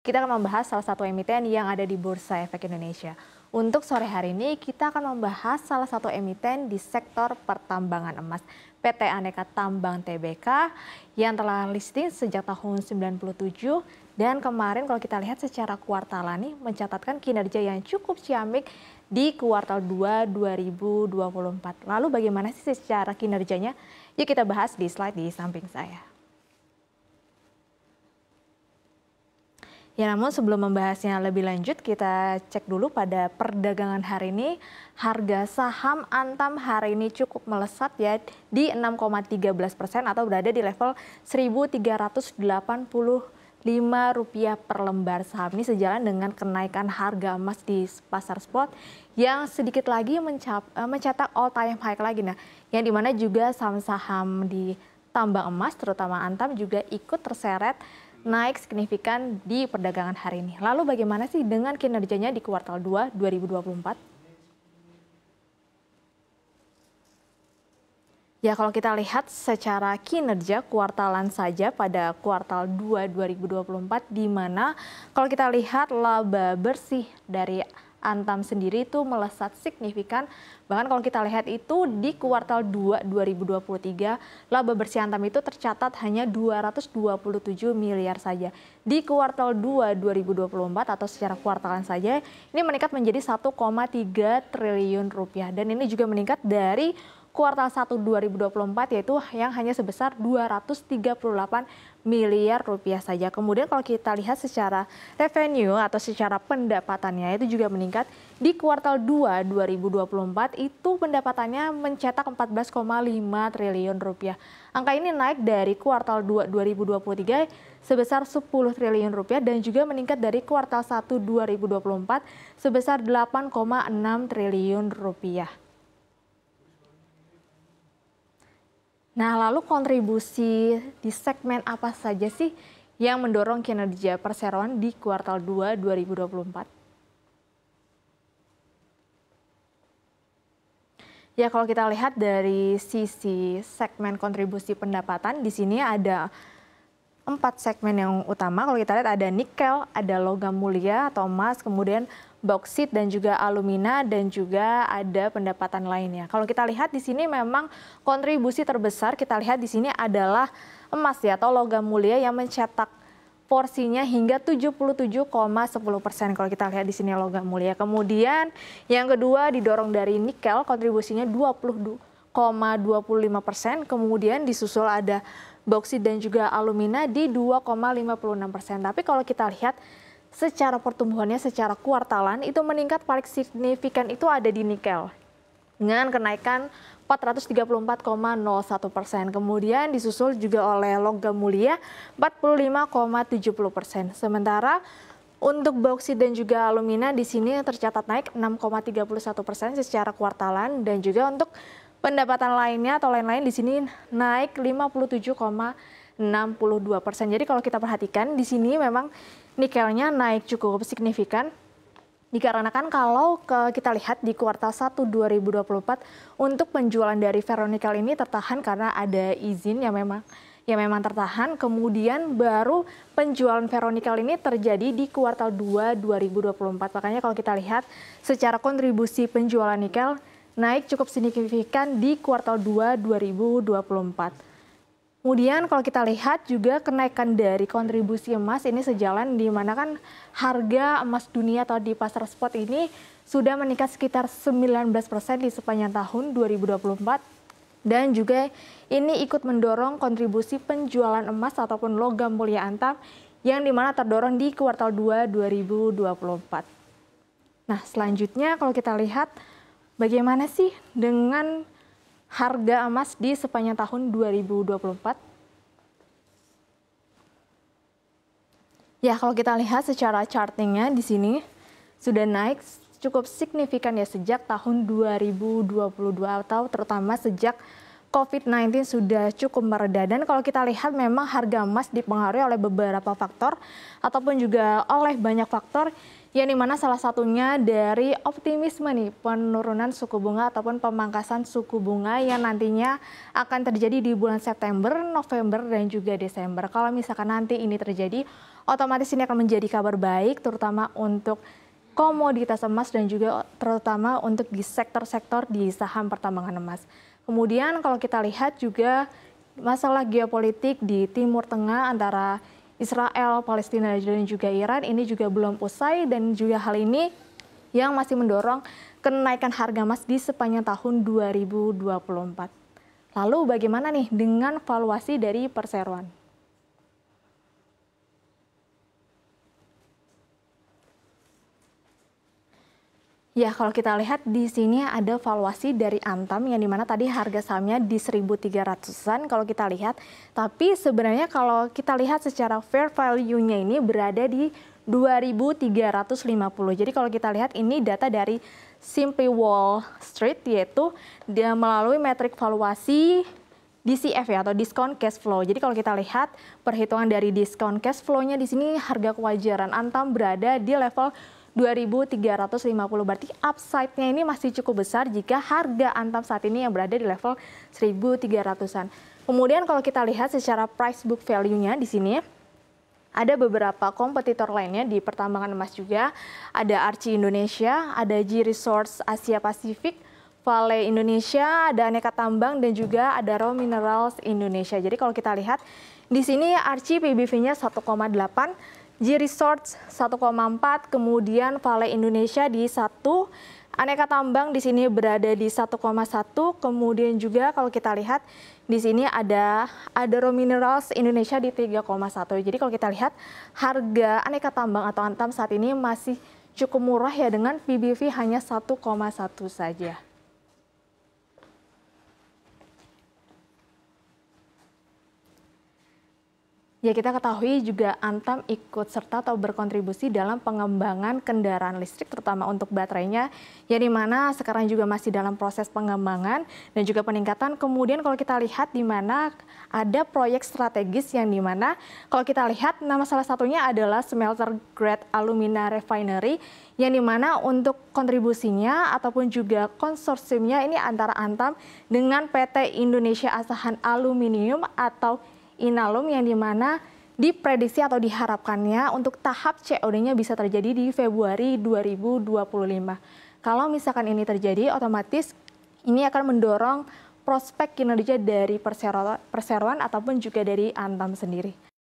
Kita akan membahas salah satu emiten yang ada di Bursa Efek Indonesia. Untuk sore hari ini kita akan membahas salah satu emiten di sektor pertambangan emas, PT Aneka Tambang Tbk yang telah listing sejak tahun 97 dan kemarin kalau kita lihat secara kuartalan nih mencatatkan kinerja yang cukup ciamik di kuartal 2 2024. Lalu bagaimana sih secara kinerjanya? Yuk kita bahas di slide di samping saya. Ya, namun sebelum membahasnya lebih lanjut, kita cek dulu pada perdagangan hari ini. Harga saham Antam hari ini cukup melesat ya di 6,13% atau berada di level Rp1.385 per lembar. Saham ini sejalan dengan kenaikan harga emas di pasar spot yang sedikit lagi mencetak all time high lagi. Nah, yang dimana juga saham-saham di tambang emas terutama Antam juga ikut terseret naik signifikan di perdagangan hari ini. Lalu bagaimana sih dengan kinerjanya di kuartal 2 2024? Ya, kalau kita lihat secara kinerja kuartalan saja pada kuartal 2 2024 di mana kalau kita lihat laba bersih dari Antam sendiri itu melesat signifikan. Bahkan kalau kita lihat itu di kuartal 2 2023, laba bersih Antam itu tercatat hanya 227 miliar saja. Di kuartal 2 2024 atau secara kuartalan saja, ini meningkat menjadi 1,3 triliun rupiah. Dan ini juga meningkat dari kuartal 1 2024 yaitu yang hanya sebesar 238 miliar rupiah saja. Kemudian kalau kita lihat secara revenue atau secara pendapatannya itu juga meningkat. Di kuartal 2 2024 itu pendapatannya mencetak 14,5 triliun rupiah. Angka ini naik dari kuartal 2 2023 sebesar 10 triliun rupiah dan juga meningkat dari kuartal 1 2024 sebesar 8,6 triliun rupiah. Nah, lalu kontribusi di segmen apa saja sih yang mendorong kinerja perseroan di kuartal 2 2024? Ya, kalau kita lihat dari sisi segmen kontribusi pendapatan, di sini ada 4 segmen yang utama. Kalau kita lihat ada nikel, ada logam mulia atau emas, kemudian bauksit dan juga alumina dan juga ada pendapatan lainnya. Kalau kita lihat di sini memang kontribusi terbesar kita lihat di sini adalah emas ya atau logam mulia yang mencetak porsinya hingga 77,10%. Kalau kita lihat di sini logam mulia. Kemudian yang kedua didorong dari nikel, kontribusinya 20,25%. Kemudian disusul ada bauksit dan juga alumina di 2,56%. Tapi kalau kita lihat secara pertumbuhannya secara kuartalan itu meningkat paling signifikan itu ada di nikel dengan kenaikan 434,01%. Kemudian disusul juga oleh logam mulia 45,70%. Sementara untuk bauksit dan juga alumina di sini tercatat naik 6,31% secara kuartalan dan juga untuk pendapatan lainnya atau lain-lain di sini naik 57,62%. Jadi kalau kita perhatikan di sini memang nikelnya naik cukup signifikan dikarenakan kalau kita lihat di kuartal 1 2024 untuk penjualan dari ferronikel ini tertahan karena ada izin yang memang tertahan. Kemudian baru penjualan ferronikel ini terjadi di kuartal 2 2024. Makanya kalau kita lihat secara kontribusi penjualan nikel naik cukup signifikan di kuartal 2 2024. Kemudian kalau kita lihat juga kenaikan dari kontribusi emas ini sejalan di mana kan harga emas dunia atau di pasar spot ini sudah meningkat sekitar 19% di sepanjang tahun 2024 dan juga ini ikut mendorong kontribusi penjualan emas ataupun logam mulia Antam yang dimana terdorong di kuartal 2 2024. Nah, selanjutnya kalau kita lihat bagaimana sih dengan harga emas di sepanjang tahun 2024. Ya, kalau kita lihat secara chartingnya di sini sudah naik cukup signifikan ya sejak tahun 2022 atau terutama sejak COVID-19 sudah cukup mereda. Dan kalau kita lihat memang harga emas dipengaruhi oleh beberapa faktor ataupun juga oleh banyak faktor yang dimana salah satunya dari optimisme nih penurunan suku bunga ataupun pemangkasan suku bunga yang nantinya akan terjadi di bulan September, November, dan juga Desember. Kalau misalkan nanti ini terjadi, otomatis ini akan menjadi kabar baik terutama untuk komoditas emas dan juga terutama untuk di sektor-sektor di saham pertambangan emas. Kemudian kalau kita lihat juga masalah geopolitik di Timur Tengah antara Israel, Palestina, dan juga Iran ini juga belum usai dan juga hal ini yang masih mendorong kenaikan harga emas di sepanjang tahun 2024. Lalu bagaimana nih dengan valuasi dari perseroan? Ya, kalau kita lihat di sini ada valuasi dari Antam yang dimana tadi harga sahamnya di 1.300-an kalau kita lihat. Tapi sebenarnya kalau kita lihat secara fair value-nya ini berada di 2.350. Jadi kalau kita lihat ini data dari Simply Wall Street, yaitu dia melalui metrik valuasi DCF ya, atau discount cash flow. Jadi kalau kita lihat perhitungan dari discount cash flow-nya di sini harga kewajaran Antam berada di level 2.350, berarti upside-nya ini masih cukup besar jika harga Antam saat ini yang berada di level 1.300-an. Kemudian kalau kita lihat secara price book value-nya di sini ada beberapa kompetitor lainnya di pertambangan emas juga. Ada Archie Indonesia, ada G Resource Asia Pasifik, Vale Indonesia, ada Aneka Tambang dan juga ada Raw Minerals Indonesia. Jadi kalau kita lihat di sini Archie PBV-nya 1,8, G Resorts 1,4, kemudian Vale Indonesia di 1, Aneka Tambang di sini berada di 1,1, kemudian juga kalau kita lihat di sini ada Raw Minerals Indonesia di 3,1. Jadi kalau kita lihat harga Aneka Tambang atau Antam saat ini masih cukup murah ya dengan PBV hanya 1,1 saja. Ya, kita ketahui juga Antam ikut serta atau berkontribusi dalam pengembangan kendaraan listrik, terutama untuk baterainya, yang dimana sekarang juga masih dalam proses pengembangan dan juga peningkatan. Kemudian kalau kita lihat di mana ada proyek strategis yang dimana kalau kita lihat nama salah satunya adalah smelter grade alumina refinery, yang dimana untuk kontribusinya ataupun juga konsorsiumnya ini antara Antam dengan PT Indonesia Asahan Aluminium atau Inalum, yang dimana diprediksi atau diharapkannya untuk tahap COD-nya bisa terjadi di Februari 2025. Kalau misalkan ini terjadi, otomatis ini akan mendorong prospek kinerja dari perseroan ataupun juga dari Antam sendiri.